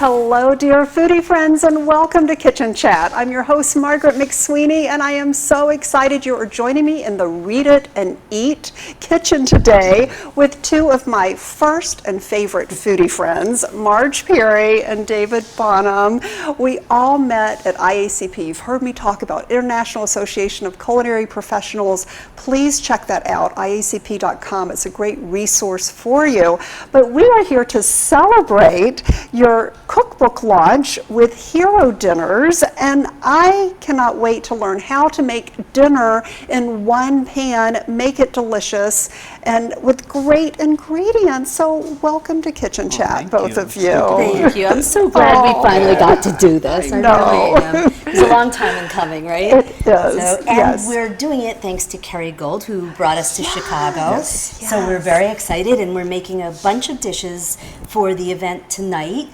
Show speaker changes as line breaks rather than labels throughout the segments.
Hello, dear foodie friends, and welcome to Kitchen Chat. I'm your host, Margaret McSweeney, and I am so excited you are joining me in the Read It and Eat kitchen today with two of my first and favorite foodie friends, Marge Perry and David Bonom. We all met at IACP. You've heard me talk about International Association of Culinary Professionals. Please check that out, iacp.com. It's a great resource for you. But we are here to celebrate your cookbook launch with hero dinners, and I cannot wait to learn how to make dinner in one pan, make it delicious, and with great ingredients. So welcome to Kitchen Chat, both of you.
Thank you. I'm so glad we finally got to do this. I really am. It was a long time in coming, right?
It is,
and we're doing it thanks to Kerry Gold, who brought us to Chicago. So we're very excited, and we're making a bunch of dishes for the event tonight.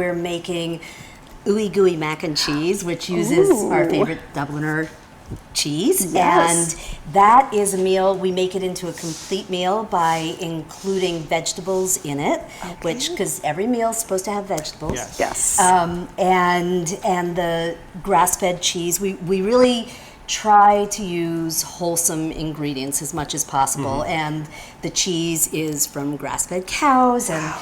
We're making Ooey Gooey mac and cheese, which uses our favorite Dubliner cheese. And that is a meal, we make it into a complete meal by including vegetables in it, which, because every meal is supposed to have vegetables. And the grass-fed cheese, we really try to use wholesome ingredients as much as possible. And the cheese is from grass-fed cows, and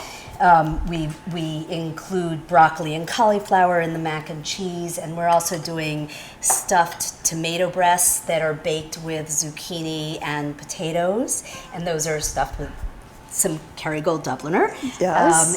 we include broccoli and cauliflower in the mac and cheese, and we're also doing stuffed tomato breasts that are baked with zucchini and potatoes, and those are stuffed with some Kerrygold Dubliner.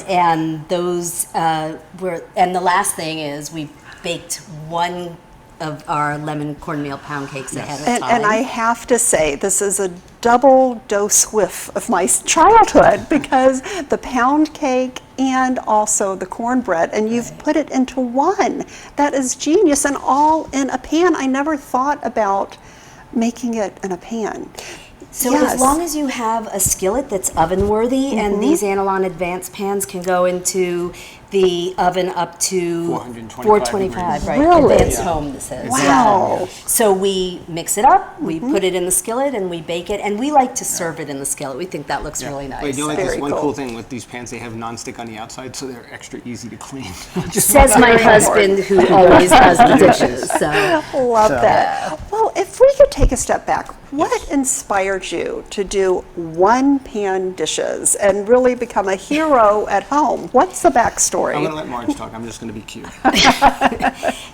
And those and the last thing is we baked one of our lemon cornmeal pound cakes ahead of time.
And I have to say, this is a double dose whiff of my childhood, because the pound cake and also the cornbread, and you've put it into one. That is genius, and all in a pan. I never thought about making it in a pan.
So as long as you have a skillet that's oven worthy, and these Analon Advanced pans can go into the oven up to 425, right?
Really?
Advanced home, this is.
Wow.
So we mix it up, we put it in the skillet, and we bake it, and we like to serve it in the skillet. We think that looks really nice.
Wait, you know, like this one cool thing with these pans, they have nonstick on the outside, so they're extra easy to clean.
Says my husband, who always does the dishes.
Love that. Well, if we could take a step back, what inspired you to do one pan dishes and really become a hero at home? What's the backstory?
I'm going to let Marge talk. I'm just going to be cute.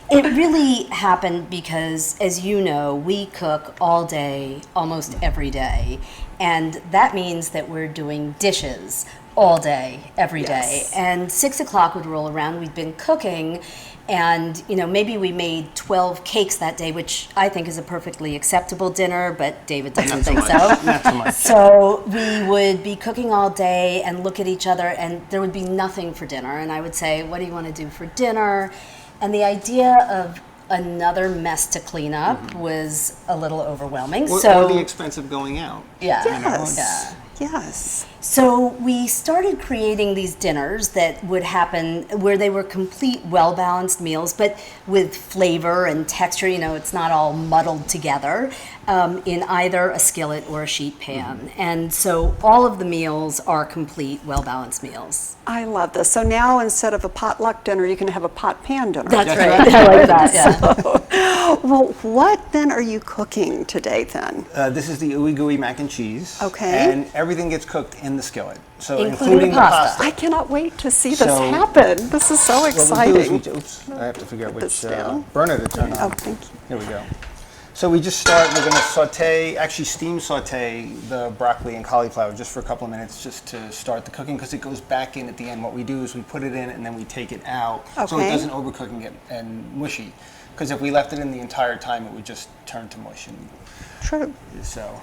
It really happened because, as you know, we cook all day, almost every day. And that means that we're doing dishes all day, every day. And 6 o'clock would roll around. We'd been cooking. And, you know, maybe we made 12 cakes that day, which I think is a perfectly acceptable dinner, but David doesn't think so.
Not so much.
So we would be cooking all day and look at each other, and there would be nothing for dinner. And I would say, what do you want to do for dinner? And the idea of another mess to clean up was a little overwhelming.
Or the expense of going out.
Yes.
So we started creating these dinners that would happen where they were complete, well-balanced meals, but with flavor and texture. You know, it's not all muddled together in either a skillet or a sheet pan. And so all of the meals are complete, well-balanced meals.
I love this. So now instead of a potluck dinner, you can have a pot pan dinner.
That's right. I like that.
So, well, what then are you cooking today then?
This is the Ooey Gooey mac and cheese.
Okay.
And everything gets cooked in the skillet. So
including the pasta.
I cannot wait to see this happen. This is so exciting.
I have to figure out which burner to turn on.
Oh, thank you.
Here we go. So we just start, we're going to steam saute the broccoli and cauliflower just for a couple of minutes just to start the cooking, because it goes back in at the end. What we do is we put it in and then we take it out so it doesn't overcook and get mushy. Because if we left it in the entire time, it would just turn to mush.
True.
So,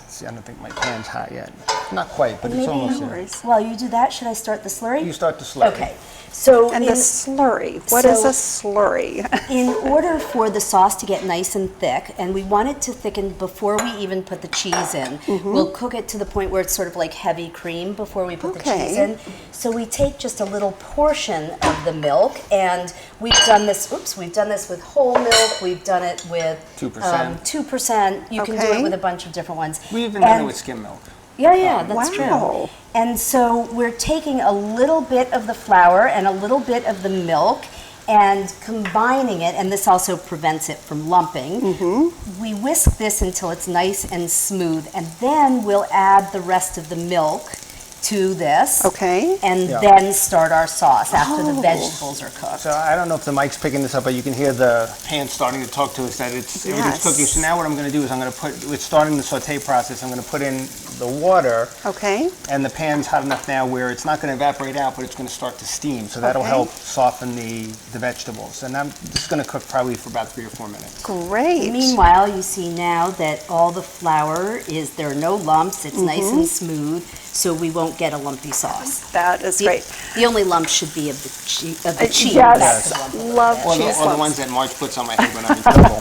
see, I don't think my pan's hot yet. Not quite, but it's almost there.
While you do that, should I start the slurry?
You start the slurry.
Okay. So
the slurry. What is a slurry?
In order for the sauce to get nice and thick, and we want it to thicken before we even put the cheese in, we'll cook it to the point where it's sort of like heavy cream before we put the cheese in. So we take just a little portion of the milk, and we've done this with whole milk, we've done it with
2%.
2%. You can do it with a bunch of different ones.
We even done it with skim milk.
Yeah, that's
Wow.
true. And so we're taking a little bit of the flour and a little bit of the milk and combining it, and this also prevents it from lumping. We whisk this until it's nice and smooth, and then we'll add the rest of the milk to this.
Okay.
And then start our sauce after the vegetables are cooked.
So I don't know if the mic's picking this up, but you can hear the pan starting to talk to us that everything's cooking. So now what I'm going to do is with starting the saute process, I'm going to put in the water.
Okay.
And the pan's hot enough now where it's not going to evaporate out, but it's going to start to steam. So that'll help soften the vegetables. And this is going to cook probably for about 3 or 4 minutes.
Great.
Meanwhile, you see now that all the flour there are no lumps, it's nice and smooth, so we won't get a lumpy sauce.
That is great.
The only lump should be of the cheese.
Yes.
That's the lump.
Love
Or
cheese
the
lumps.
ones that Marge puts on my head when I'm in trouble.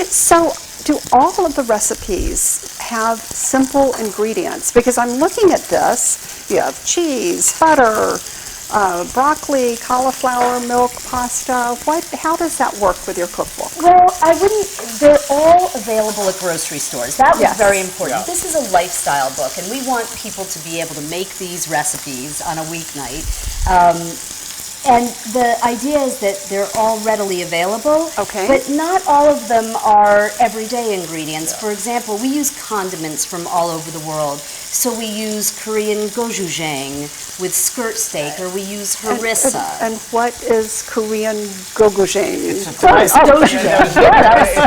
So, do all of the recipes have simple ingredients? Because I'm looking at this, you have cheese, butter, broccoli, cauliflower, milk, pasta. How does that work with your cookbook?
Well, they're all available at grocery stores. That was
Yes.
very important.
Yeah.
This is a lifestyle book, and we want people to be able to make these recipes on a weeknight. And the idea is that they're all readily available,
Okay.
but not all of them are everyday ingredients. For example, we use condiments from all over the world. So we use Korean gochujang with skirt steak, or we use harissa.
And what is Korean gochujang?
It's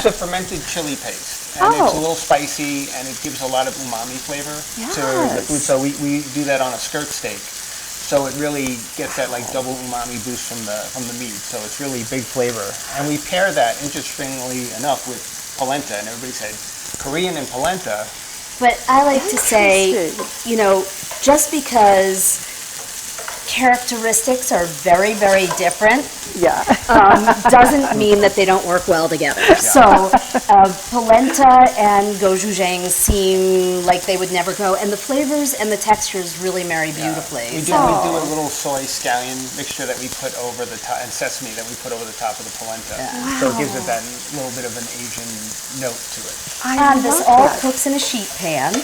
a fermented chili paste. And it's a
Oh.
little spicy, and it gives a lot of umami flavor to the food.
Yes.
So we do that on a skirt steak. So it really gets that like double umami boost from the meat. So it's really big flavor. And we pair that, interestingly enough, with polenta. And everybody said, Korean and polenta.
But I like to say,
Interesting.
just because characteristics are very, very different
Yeah.
doesn't mean that they don't work well together. So polenta and gochujang seem like they would never go, and the flavors and the textures really marry beautifully.
We do a little soy scallion mixture that we put over the top, and sesame that we put over the top of the polenta. So it gives it that little bit of an Asian note to it.
And this all cooks in a sheet pan.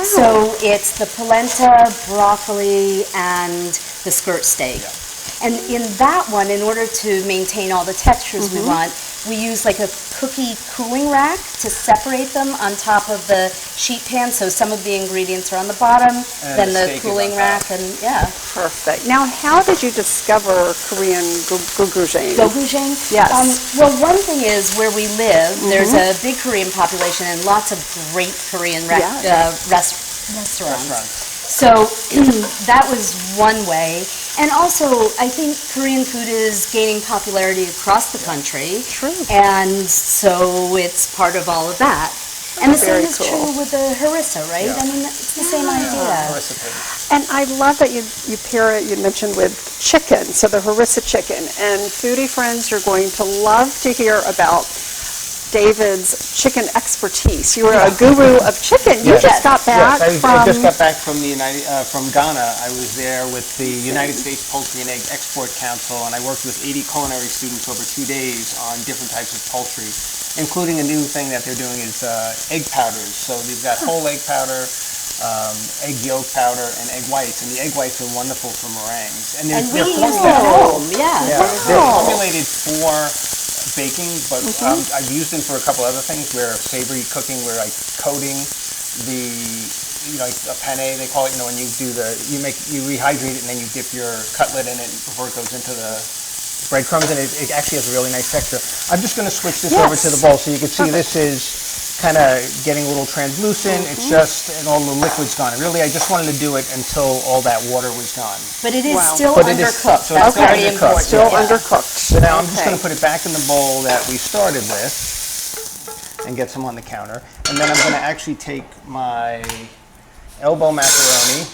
So it's the polenta, broccoli, and the skirt steak. And in that one, in order to maintain all the textures we want, we use like a cookie cooling rack to separate them on top of the sheet pan. So some of the ingredients are on the bottom,
And
then
the
the
steak is
cooling
on
rack,
top.
and
Perfect. Now, how did you discover Korean gochujang?
gochujang.
Yes.
Well, one thing is where we live, there's a big Korean population and lots of great Korean restaurants. So that was one way. And also, I think Korean food is gaining popularity across the country.
True.
And so it's part of all of that. And the
Very
same is
cool.
true with the harissa, right?
Yeah.
I mean, it's the same idea.
Harissa paste.
And I love that you pair it, you mentioned with chicken, so the harissa chicken. And foodie friends, you're going to love to hear about David's chicken expertise. You were a guru of chicken. You just got back
I just got back from from Ghana. I was there with the United States Poultry and Egg Export Council, and I worked with 80 culinary students over 2 days on different types of poultry, including a new thing that they're doing is egg powders. So they've got whole egg powder, egg yolk powder, and egg whites. And the egg whites are wonderful for meringues.
And we use them at home,
They're formulated for baking, but I've used them for a couple other things where savory cooking, where like coating the, like a penne, they call it, when you do you rehydrate it and then you dip your cutlet in it before it goes into the breadcrumbs, and it actually has a really nice texture. I'm just going to switch this over to the bowl so you can see this is kind of getting a little translucent. It's just, and all the liquid's gone. And really, I just wanted to do it until all that water was gone.
But it is still
But it is-
undercooked.
so it's
That's
still
very
undercooked.
important.
Still
Yeah.
undercooked.
So now I'm just going to put it back in the bowl that we started with and get some on the counter. And then I'm going to actually take my elbow macaroni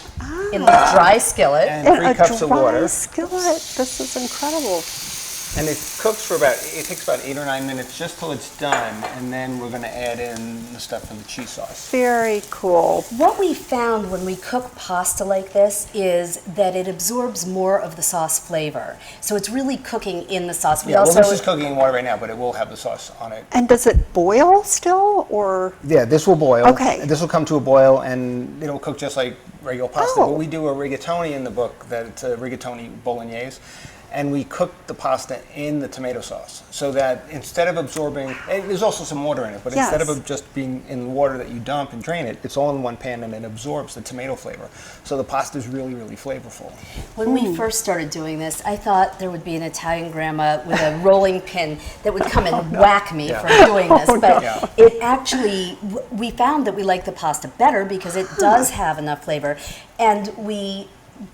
In the dry skillet.
and
In
3
a
cups of
dry
water.
skillet. This is incredible.
And it cooks for it takes about 8 or 9 minutes just till it's done, and then we're going to add in the stuff for the cheese sauce.
Very cool.
What we found when we cook pasta like this is that it absorbs more of the sauce flavor. So it's really cooking in the sauce.
Well, this is cooking in water right now, but it will have the sauce on it.
And does it boil still, or?
Yeah, this will boil.
Okay.
This will come to a boil, and it'll cook just like regular pasta.
Oh.
But we do a rigatoni in the book, that it's a rigatoni bolognese. And we cook the pasta in the tomato sauce, so that instead of absorbing, and there's also some water in it, but
Yes.
instead of just being in water that you dump and drain it, it's all in one pan and it absorbs the tomato flavor. So the pasta is really, really flavorful.
When we first started doing this, I thought there would be an Italian grandma with a rolling pin that would come and whack me for doing this. But it actually, we found that we like the pasta better because it does have enough flavor. And we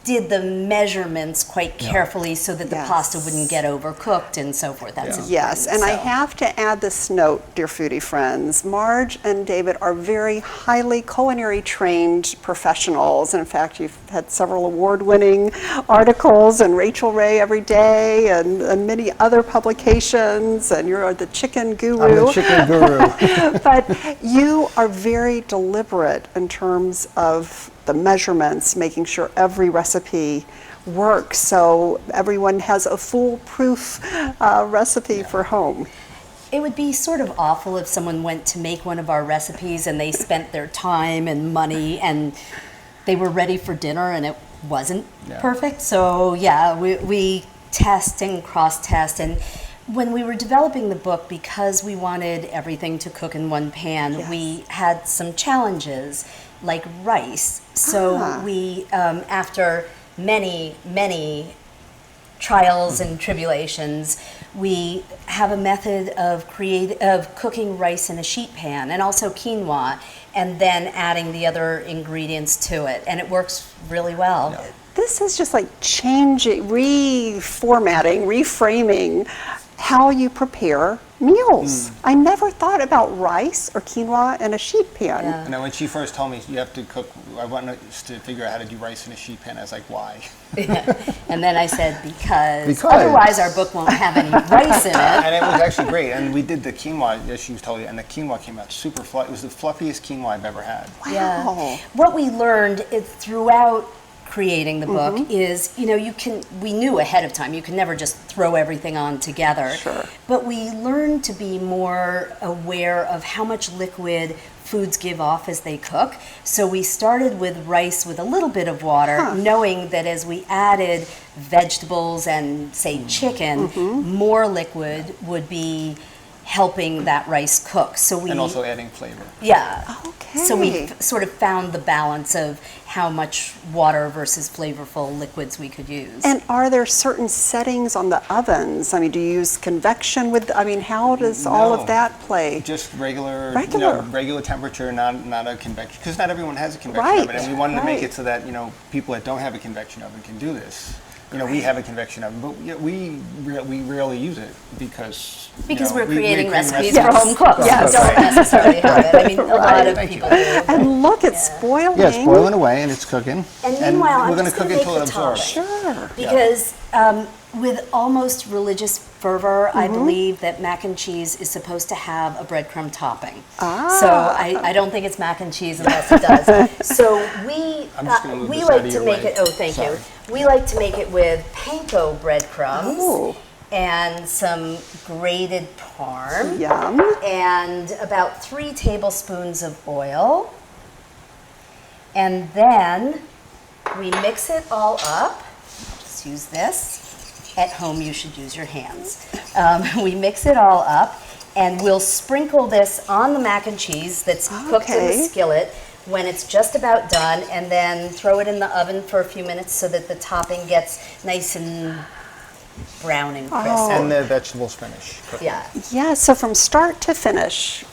did the measurements quite carefully so that the pasta wouldn't get overcooked and so forth. That's important.
Yes, and I have to add this note, dear foodie friends. Marge and David are very highly culinary trained professionals. In fact, you've had several award-winning articles in Rachel Ray Every Day and many other publications, and you're the chicken guru.
I'm the chicken guru.
But you are very deliberate in terms of the measurements, making sure every recipe works so everyone has a foolproof recipe for home.
It would be sort of awful if someone went to make one of our recipes and they spent their time and money and they were ready for dinner and it wasn't perfect. So yeah, we test and cross-test. And when we were developing the book, because we wanted everything to cook in one pan, we had some challenges like rice. So we, after many trials and tribulations, we have a method of cooking rice in a sheet pan and also quinoa, and then adding the other ingredients to it, and it works really well.
Yeah.
This is just like changing, reformatting, reframing how you prepare meals. I never thought about rice or quinoa in a sheet pan.
Yeah.
And then when she first told me you have to cook, I wanted to figure out how to do rice in a sheet pan. I was like, why?
And then I said, because otherwise our book won't have any rice in it.
And it was actually great. And we did the quinoa, as she was telling you, and the quinoa came out super fluffy. It was the fluffiest quinoa I've ever had.
Wow.
Yeah. What we learned is throughout creating the book is, we knew ahead of time, you can never just throw everything on together.
Sure.
But we learned to be more aware of how much liquid foods give off as they cook. So we started with rice with a little bit of water, knowing that as we added vegetables and, say, chicken, more liquid would be helping that rice cook.
And also adding flavor.
Yeah.
Okay.
So we sort of found the balance of how much water versus flavorful liquids we could use.
And are there certain settings on the ovens? I mean, do you use convection how does all of that play?
Just regular temperature, not a convection, because not everyone has a convection oven, and we wanted to make it so that people that don't have a convection oven can do this. We have a convection oven, but we rarely use it because
we're creating recipes
Yes.
for home cooks.
Yes.
We don't necessarily have it. I mean, a lot of people do.
And look, it's spoiling.
Yeah, it's boiling away and it's cooking.
And meanwhile,
we're
I'm just
cook
going
it
to
until
make
it
the topping.
absorbs.
Sure.
Because with almost religious fervor, I believe that mac and cheese is supposed to have a breadcrumb topping. So I don't think it's mac and cheese unless it does. So we like to make it. Oh, thank you. We like to make it with panko breadcrumbs and some grated parm.
Yum.
And about 3 tablespoons of oil. And then we mix it all up. Just use this. At home, you should use your hands. We mix it all up, and we'll sprinkle this on the mac and cheese that's cooked in the skillet when it's just about done, and then throw it in the oven for a few minutes so that the topping gets nice and brown and crisp.
And the vegetables finish cooking.
Yeah.
Yeah, so from start to finish,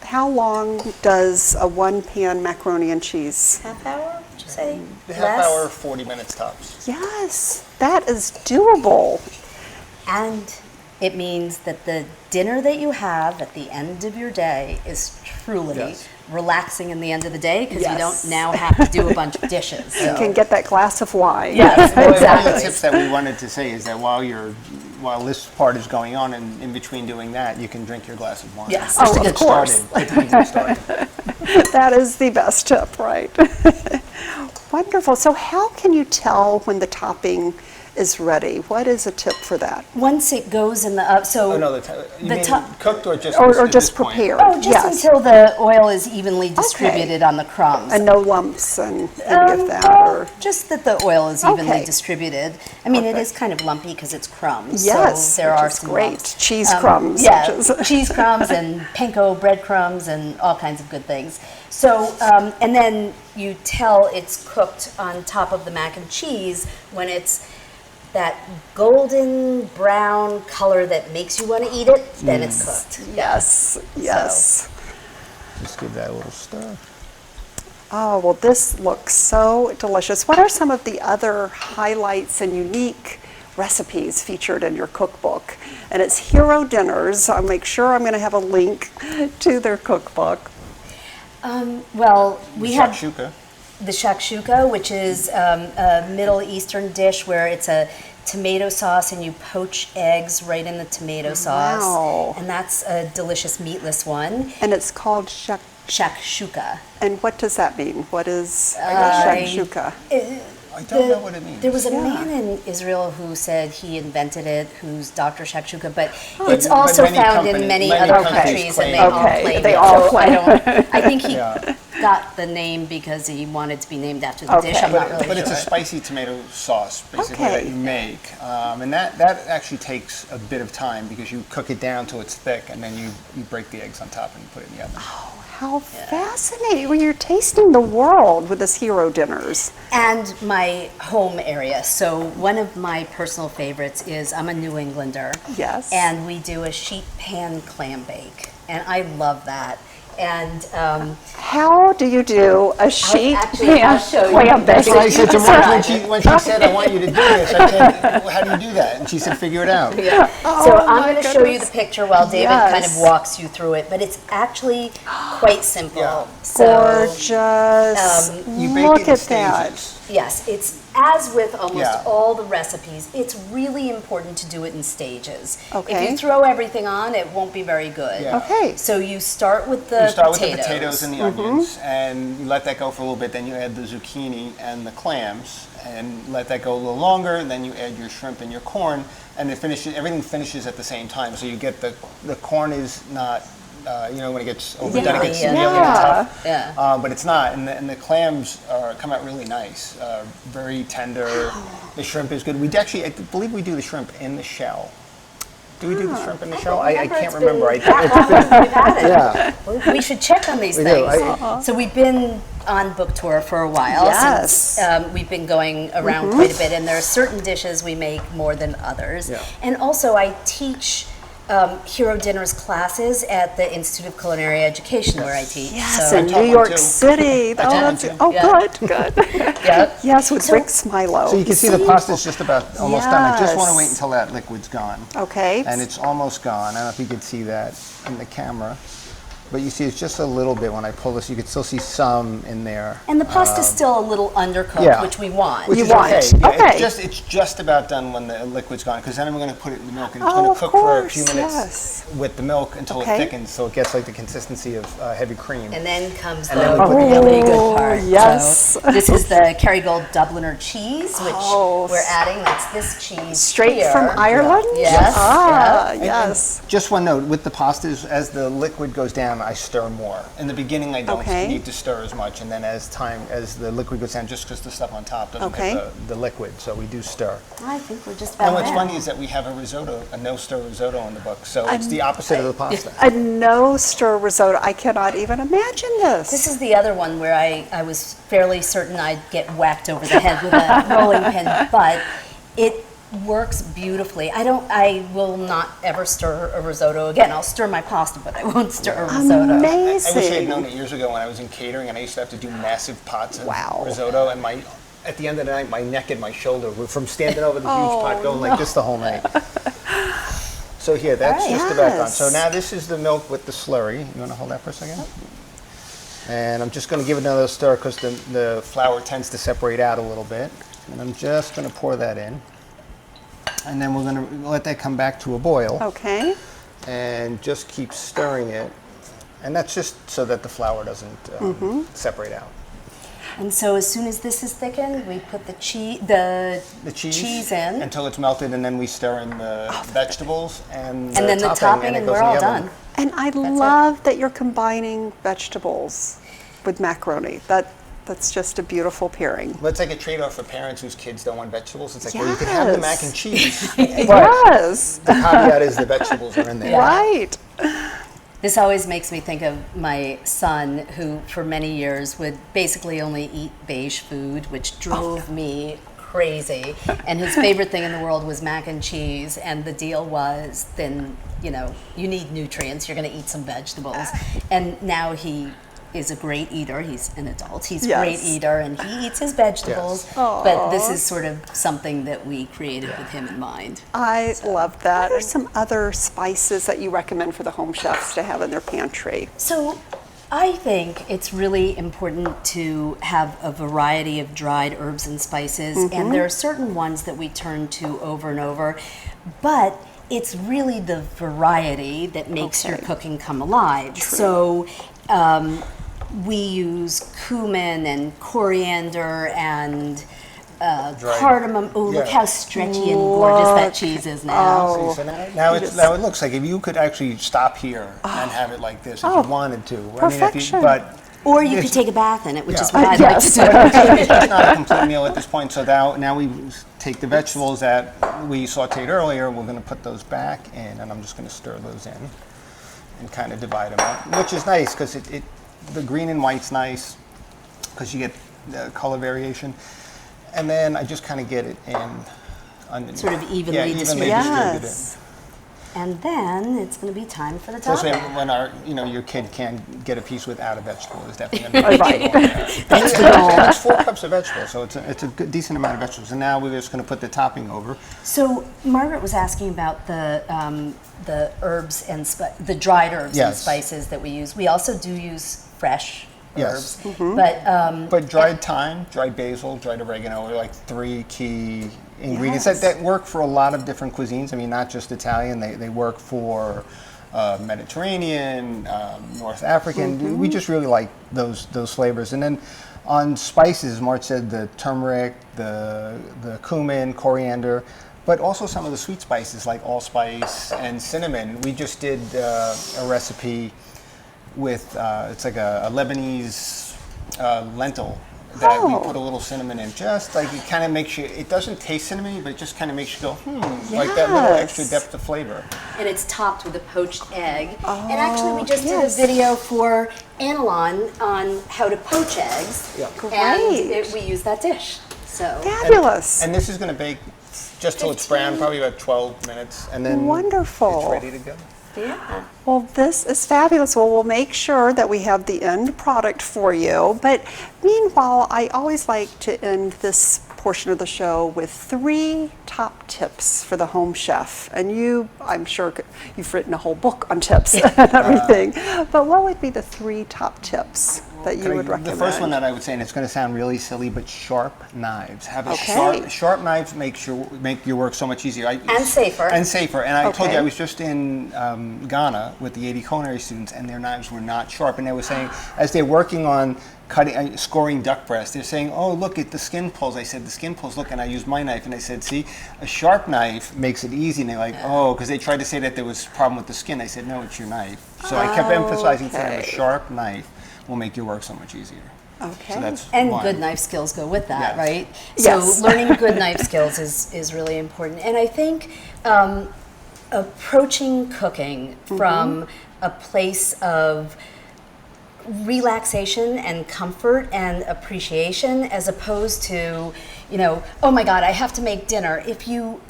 how long does a one-pan macaroni and cheese?
Half hour, would you say?
Half hour, 40 minutes tops.
Yes, that is doable.
And it means that the dinner that you have at the end of your day is truly
Yes.
relaxing in the end of the day because you
Yes.
don't now have to do a bunch of dishes.
You can get that glass of wine.
Yes,
One of the
exactly.
tips that we wanted to say is that while this part is going on and in between doing that, you can drink your glass of wine.
Yes.
Just to
Oh,
get
of course.
started. Get the evening started.
That is the best tip, right? Wonderful. So how can you tell when the topping is ready? What is a tip for that?
Once it goes in the oven, so
Oh, no, you
The
mean
top-
cooked or just
Or
at this
just
point?
prepared?
oh, just
Yes.
until the oil is evenly distributed on the crumbs.
And no lumps and any of that? Or
Just that the oil is evenly
Okay.
distributed. I mean, it
Perfect.
is kind of lumpy because it's crumbs.
Yes,
so there
which
are
is
some
great.
lumps.
Cheese crumbs,
Yeah,
which is-
cheese crumbs and panko breadcrumbs and all kinds of good things. So, and then you tell it's cooked on top of the mac and cheese when it's that golden brown color that makes you want to eat it, then it's cooked.
yes, yes.
Just give that a little stir.
Oh, well, this looks so delicious. What are some of the other highlights and unique recipes featured in your cookbook? And it's Hero Dinners. I'll make sure I'm going to have a link to their cookbook.
Well, we have
Shakshuka.
the shakshuka, which is a Middle Eastern dish where it's a tomato sauce and you poach eggs right in the tomato sauce.
Wow.
And that's a delicious meatless one.
And it's called
Shakshuka.
And what does that mean? What is
I-
shakshuka?
I don't know what it means.
There was a
Yeah.
man in Israel who said he invented it, who's Dr. Shakshuka, but
Oh.
it's
But
also
many
found
companies-
in many
many
other
countries
countries, and they
claim
all
it.
claim
Okay, they
it.
all
So
claim
I think he
Yeah.
got the name because he wanted to be named after the dish.
Okay.
I'm not really
But it's a
sure.
spicy tomato sauce, basically,
Okay.
that you make. And that actually takes a bit of time because you cook it down till it's thick, and then you break the eggs on top and put it in the oven.
How fascinating. Well, you're tasting the world with this Hero Dinners.
And my home area. So one of my personal favorites is I'm a New Englander.
Yes.
And we do a sheet pan clam bake. And I love that. And
How do you do a sheet
actually, I'll
pan
show you.
clam
That's
bake?
what I said to Marge when she said, I want you to do this. I said, how do you do that? And she said, figure it out.
So I'm
my
going to show you
goodness.
the picture while David kind of
Yes.
walks you through it. But it's actually quite simple.
Yeah.
So,
Gorgeous.
You bake
Look
it in
at that.
stages.
yes, it's as with almost
Yeah.
all the recipes, it's really important to do it in stages.
Okay.
If you throw everything on, it won't be very good.
Yeah.
Okay.
So you start with the
You start
potatoes.
with the potatoes and the onions, and you let that go for a little bit. Then you add the zucchini and the clams, and let that go a little longer. And then you add your shrimp and your corn, and everything finishes at the same time. So you get the corn is not, when it gets overdone, it gets
Yeah.
really
Yeah.
tough.
Yeah.
But it's not, and the clams come out really nice, very tender. The shrimp is good. I believe we do the shrimp in the shell. Do we do the shrimp in the shell? I can't remember.
We've had it.
Yeah.
We should check on these
We do.
things. So we've been on book tour for a while.
Yes.
Since, we've been going around quite a bit, and there are certain dishes we make more than others.
Yeah.
And also, I teach Hero Dinners classes at the Institute of Culinary Education, where I teach.
Yes,
So,
in
taught
New
one
York
too.
City.
taught one
That's
too.
oh,
Yeah.
good.
yeah.
Yes, with
So-
Rick Smilo.
So you can see the pasta's just about almost done. I just want to
Yes.
wait until that liquid's gone.
Okay.
And it's almost gone. I don't know if you can see that in the camera. But you see it's just a little bit when I pull this. You can still see some in there.
And the pasta's still a little undercooked,
yeah.
which we want.
Which
You
is
want.
okay. Yeah,
Okay.
It's just about done when the liquid's gone, because then I'm going to put it in the milk, and it's
Oh,
going to
of
cook for a few
course,
minutes
yes.
with the milk until
Okay.
it thickens, so it gets like the consistency of heavy cream.
And then comes
And
the
then we put the
really
Oh,
good part.
yes.
So this is the Kerrygold Dubliner cheese, which
Oh,
we're adding. That's this cheese
Straight
here.
from Ireland?
Yes,
Ah,
And
yes.
just one note, with the pastas, as the liquid goes down, I stir more. In the beginning, I don't
Okay.
need to stir as much, and then as the liquid goes down, just because the stuff on top doesn't
Okay.
hit the liquid, so we do stir.
I think we're just about
And what's
there.
funny is that we have a risotto, a no-stir risotto in the book, so it's the opposite of the pasta.
A no-stir risotto. I cannot even imagine this.
This is the other one where I was fairly certain I'd get whacked over the head with a rolling pin, but it works beautifully. I will not ever stir a risotto again. I'll stir my pasta, but I won't stir a risotto.
Amazing.
I wish I had known it years ago when I was in catering, and I used to have to do massive pots of
Wow.
risotto, and at the end of the night, my neck and my shoulder were from standing over the huge
Oh,
pot going like this the whole night. So here, that's
All right.
just the background.
Yes.
So now this is the milk with the slurry. You want to hold that for a second? And I'm just going to give it another stir because the flour tends to separate out a little bit. And I'm just going to pour that in. And then we're going to let that come back to a boil.
Okay.
And just keep stirring it. And that's just so that the flour doesn't separate out.
And so as soon as this is thickened, we put the cheese in.
Until it's melted, and then we stir in the vegetables and
then the topping,
it
and
goes
we're
in the
all
oven.
done.
And I love that you're combining vegetables with macaroni. That's just a beautiful pairing.
But it's like a trade-off for parents whose kids don't want vegetables. It's like, well, you can have the mac and cheese, but
Yes.
the caveat is the vegetables are in there.
Right.
This always makes me think of my son, who for many years would basically only eat beige food, which drove me crazy. And his favorite thing in the world was mac and cheese. And the deal was, then, you need nutrients. You're going to eat some vegetables. And now he is a great eater. He's an adult. He's a great eater, and he eats his vegetables.
Yes.
But this is sort of something that we created with him in mind.
I love that. What are some other spices that you recommend for the home chefs to have in their pantry?
So I think it's really important to have a variety of dried herbs and spices, and there are certain ones that we turn to over and over, but it's really the variety that makes your cooking come alive.
True.
So we use cumin and coriander and cardamom. Oh, look how stretchy and gorgeous that cheese is now.
See, so now it looks like if you could actually stop here and have it like this if you wanted to.
Perfection.
Or you could take a bath in it, which is what I
Yes.
like to do.
It's not a complete meal at this point. So now we take the vegetables that we sauteed earlier. We're going to put those back in, and I'm just going to stir those in and kind of divide them up, which is nice because the green and white's nice because you get the color variation. And then I just kind of get it in underneath.
Sort of evenly distributed.
Yes.
And then it's going to be time for the
Especially
topping.
when your kid can't get a piece without a vegetable, is definitely going to be
Right.
That's the goal.
It's 4 cups of vegetables, so it's a good, decent amount of vegetables. And now we're just going to put the topping over.
So Margaret was asking about the herbs and the dried herbs and
Yes.
spices that we use. We also do use fresh
Yes.
herbs, but
dried thyme, dried basil, dried oregano are like 3 key ingredients
Yes.
that work for a lot of different cuisines. I mean, not just Italian. They work for Mediterranean, North African. We just really like those flavors. And then on spices, Marge said the turmeric, the cumin, coriander, but also some of the sweet spices like allspice and cinnamon. We just did a recipe with it's like a Lebanese lentil that we put a little cinnamon in. Just like it kind of makes you, it doesn't taste cinnamony, but it just kind of makes you go, like that little extra depth of flavor.
and it's topped with a poached egg. And actually, we just did a video for Analon on how to poach eggs, and we use that dish. So
Fabulous.
And this is going to bake just till it's brown, probably about 12 minutes, and then
Wonderful.
it's ready to go.
yeah.
Well, this is fabulous. Well, we'll make sure that we have the end product for you. But meanwhile, I always like to end this portion of the show with 3 top tips for the home chef. And I'm sure you've written a whole book on tips and everything. But what would be the 3 top tips that you would recommend?
The first one that I would say, and it's going to sound really silly, but sharp knives. Have a
Okay.
sharp knives make your work so much easier.
And safer.
And safer. And I told
Okay.
you I was just in Ghana with the 80 culinary students, and their knives were not sharp. And they were saying, as they're working on scoring duck breast, they're saying, oh, look at the skin pulls. I said, the skin pulls, look, and I used my knife, and I said, see, a sharp knife makes it easy. And they're like, oh, because they tried to say that there was a problem with the skin. I said, no, it's your knife. So I kept emphasizing to them, a
Okay.
sharp knife will make your work so much easier.
Okay.
So that's
And
one.
good knife skills go with that,
Yes.
right?
Yes.
So learning good knife skills is really important. And I think approaching cooking from a place of relaxation and comfort and appreciation, as opposed to, oh my God, I have to make dinner. If you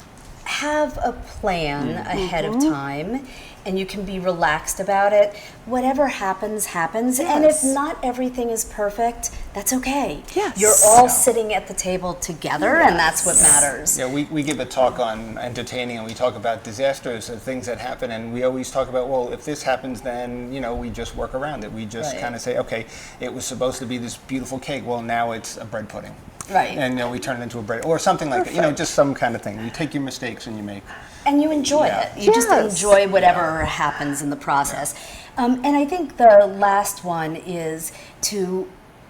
have a plan ahead of time, and you can be relaxed about it. Whatever happens, happens. And if not everything is perfect, that's okay.
Yes.
You're all sitting at the table together, and that's what matters.
Yeah, we give a talk on entertaining, and we talk about disasters and things that happen, and we always talk about, well, if this happens, then, you know, we just work around it. We just kind of say, okay, it was supposed to be this beautiful cake. Well, now it's a bread pudding.
Right.
And, you know, we turn it into a bread, or something like that. You know, just some kind of thing. You take your mistakes and you make.
And you enjoy it. You just enjoy whatever happens in the process. And I think the last one is to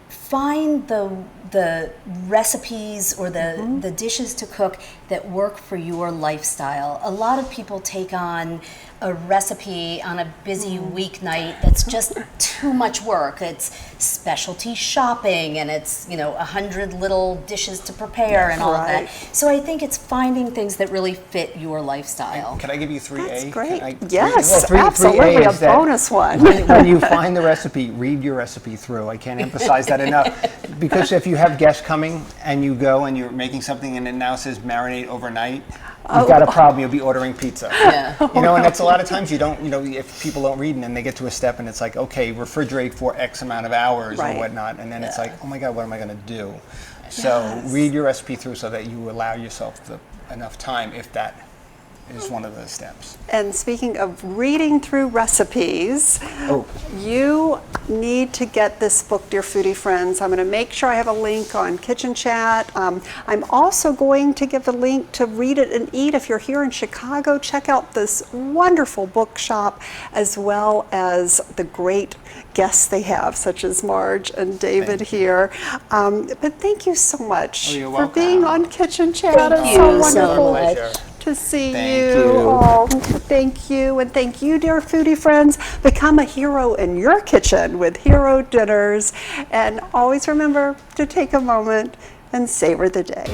find the recipes or the dishes to cook that work for your lifestyle. A lot of people take on a recipe on a busy weeknight that's just too much work. It's specialty shopping, and it's, you know, 100 little dishes to prepare and all of that. So I think it's finding things that really fit your lifestyle.
Can I give you 3A?
That's great.
Yes,
absolutely, a bonus one.
When you find the recipe, read your recipe through. I can't emphasize that enough. Because if you have guests coming and you go and you're making something and it now says marinate overnight, you've got a problem. You'll be ordering pizza. You know, and that's a lot of times you don't, you know, if people don't read and then they get to a step and it's like, okay, refrigerate for X amount of hours or whatnot. And then it's like, oh my God, what am I going to do? So read your recipe through so that you allow yourself enough time, if that is one of the steps.
And speaking of reading through recipes, you need to get this book, dear foodie friends. I'm going to make sure I have a link on Kitchen Chat. I'm also going to give the link to Read It and Eat. If you're here in Chicago, check out this wonderful bookshop, as well as the great guests they have, such as Marge and David here. But thank you so much for being on Kitchen Chat. It's so wonderful to see you. Oh, thank you. And thank you, dear foodie friends. Become a hero in your kitchen with Hero Dinners. And always remember to take a moment and savor the day.